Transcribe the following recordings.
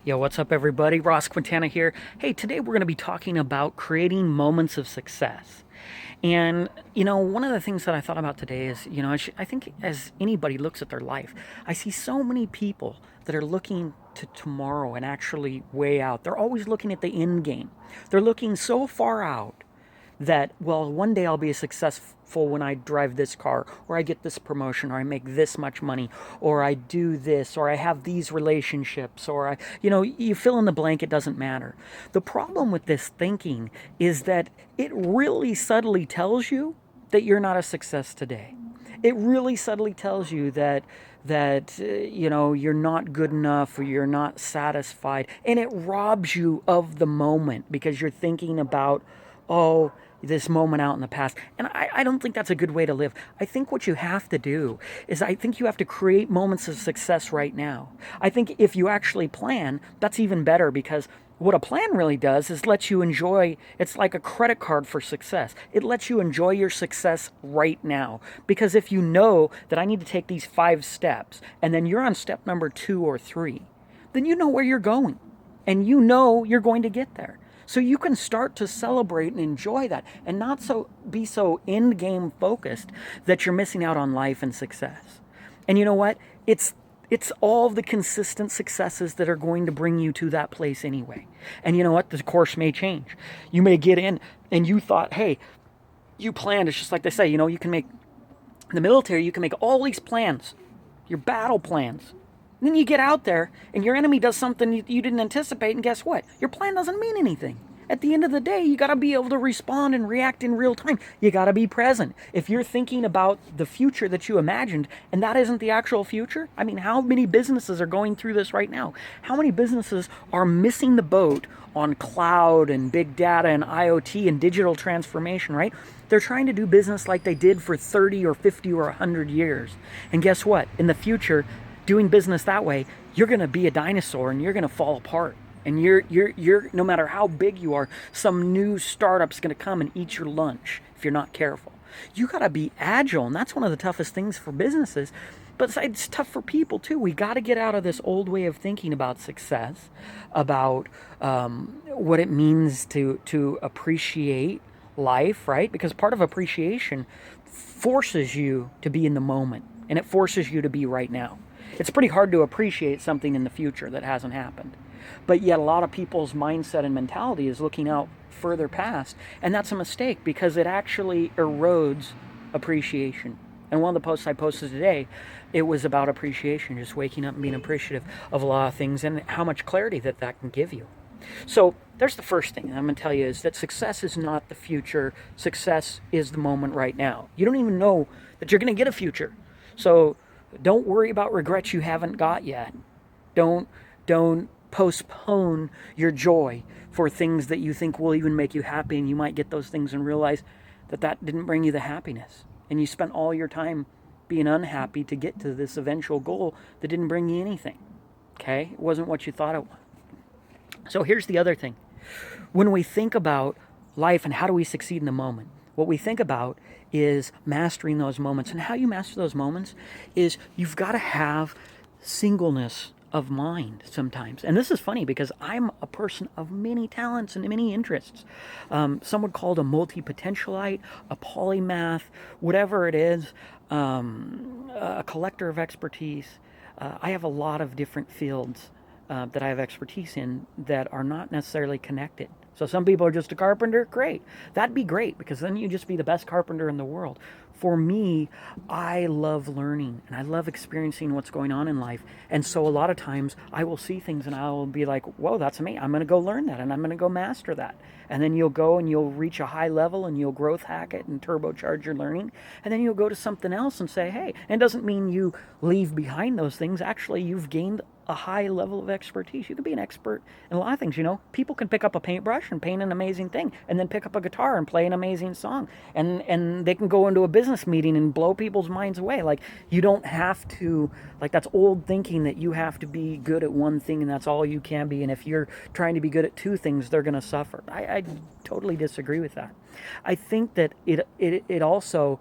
Yo, what's up, everybody? Ross Quintana here. Hey, today we're going to be talking about creating moments of success. And, one of the things that I thought about today is, I think as anybody looks at their life, I see so many people that are looking to tomorrow and actually way out. They're always looking at the end game. They're looking so far out that, well, one day I'll be successful when I drive this car, or I get this promotion, or I make this much money, or I do this, or I have these relationships, or you fill in the blank, it doesn't matter. The problem with this thinking is that it really subtly tells you that you're not a success today. It really subtly tells you that you're not good enough or you're not satisfied, and it robs you of the moment because you're thinking about, oh, this moment out in the past. And I don't think that's a good way to live. I think what you have to do is I think you have to create moments of success right now. I think if you actually plan, that's even better because what a plan really does is lets you enjoy, it's like a credit card for success. It lets you enjoy your success right now. Because if you know that I need to take these 5 steps and then you're on step number 2 or 3, then you know where you're going and you know you're going to get there. So you can start to celebrate and enjoy that and not be so end game focused that you're missing out on life and success. And you know what? It's all the consistent successes that are going to bring you to that place anyway. And you know what? The course may change. You may get in and you thought, hey, you planned. It's just like they say, you can make, in the military, you can make all these plans, your battle plans. And then you get out there and your enemy does something you didn't anticipate, and guess what? Your plan doesn't mean anything. At the end of the day, you got to be able to respond and react in real time. You got to be present. If you're thinking about the future that you imagined and that isn't the actual future, I mean, how many businesses are going through this right now? How many businesses are missing the boat on cloud and big data and IoT and digital transformation, right? They're trying to do business like they did for 30 or 50 or 100 years. And guess what? In the future, doing business that way, you're going to be a dinosaur and you're going to fall apart. And you're no matter how big you are, some new startup's going to come and eat your lunch if you're not careful. You got to be agile, and that's one of the toughest things for businesses. But it's tough for people too. We got to get out of this old way of thinking about success, about what it means to appreciate life, right? Because part of appreciation forces you to be in the moment, and it forces you to be right now. It's pretty hard to appreciate something in the future that hasn't happened. But yet a lot of people's mindset and mentality is looking out further past. And that's a mistake because it actually erodes appreciation. And one of the posts I posted today, it was about appreciation, just waking up and being appreciative of a lot of things and how much clarity that can give you. So there's the first thing I'm going to tell you is that success is not the future. Success is the moment right now. You don't even know that you're going to get a future. So don't worry about regrets you haven't got yet. Don't postpone your joy for things that you think will even make you happy, and you might get those things and realize that didn't bring you the happiness. And you spent all your time being unhappy to get to this eventual goal that didn't bring you anything. Okay? It wasn't what you thought it was. So here's the other thing. When we think about life and how do we succeed in the moment, what we think about is mastering those moments. And how you master those moments is you've got to have singleness of mind sometimes. And this is funny because I'm a person of many talents and many interests. Some would call it a multi-potentialite, a polymath, whatever it is, a collector of expertise. I have a lot of different fields that I have expertise in that are not necessarily connected. So some people are just a carpenter. Great. That'd be great because then you just be the best carpenter in the world. For me, I love learning and I love experiencing what's going on in life. And so a lot of times I will see things and I will be like, whoa, that's me. I'm going to go learn that and I'm going to go master that. And then you'll go and you'll reach a high level and you'll growth hack it and turbocharge your learning. And then you'll go to something else and say, hey, and it doesn't mean you leave behind those things. Actually, you've gained a high level of expertise. You can be an expert in a lot of things, People can pick up a paintbrush and paint an amazing thing and then pick up a guitar and play an amazing song. And they can go into a business meeting and blow people's minds away. Like, you don't have to, like, that's old thinking that you have to be good at one thing and that's all you can be. And if you're trying to be good at 2 things, they're going to suffer. I totally disagree with that. I think that it also,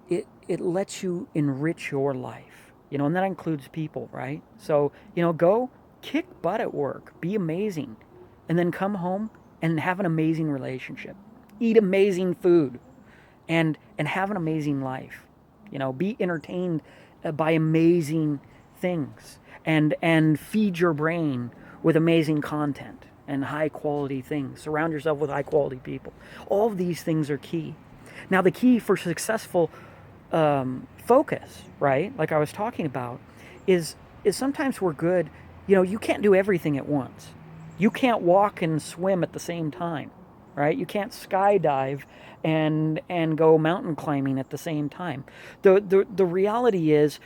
it lets you enrich your life. And that includes people, right? So, go kick butt at work, be amazing, and then come home and have an amazing relationship. Eat amazing food and have an amazing life. Be entertained by amazing things and feed your brain with amazing content and high quality things. Surround yourself with high quality people. All of these things are key. Now, the key for successful focus, right? Like I was talking about, is sometimes we're good. You can't do everything at once. You can't walk and swim at the same time, right? You can't skydive and go mountain climbing at the same time. The reality is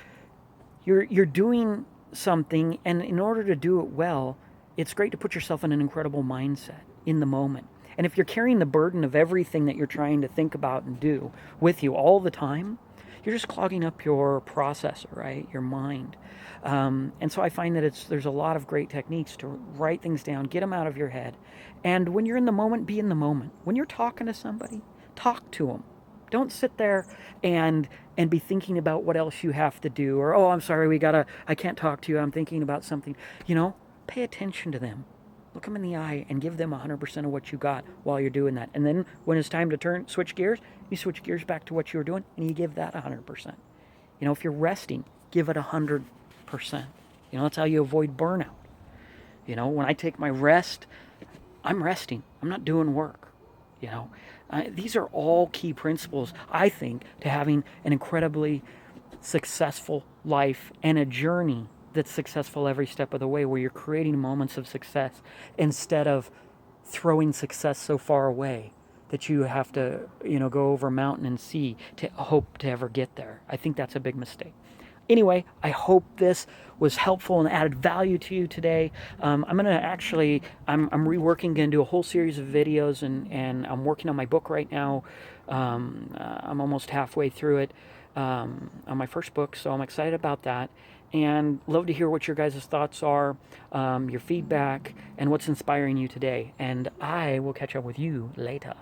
you're doing something, and in order to do it well, it's great to put yourself in an incredible mindset in the moment. And if you're carrying the burden of everything that you're trying to think about and do with you all the time, you're just clogging up your processor, right? Your mind. And so I find that there's a lot of great techniques to write things down, get them out of your head. And when you're in the moment, be in the moment. When you're talking to somebody, talk to them. Don't sit there and be thinking about what else you have to do, or, oh, I'm sorry, I can't talk to you, I'm thinking about something. Pay attention to them. Look them in the eye and give them 100% of what you got while you're doing that. And then when it's time to switch gears, you switch gears back to what you were doing and you give that 100%. If you're resting, give it 100%. That's how you avoid burnout. When I take my rest, I'm resting. I'm not doing work. These are all key principles, I think, to having an incredibly successful life and a journey that's successful every step of the way, where you're creating moments of success instead of throwing success so far away that you have to, go over mountain and sea to hope to ever get there. I think that's a big mistake. Anyway, I hope this was helpful and added value to you today. I'm reworking, going to do a whole series of videos, and I'm working on my book right now. I'm almost halfway through it on my first book, so I'm excited about that. And love to hear what your guys' thoughts are, your feedback, and what's inspiring you today. And I will catch up with you later.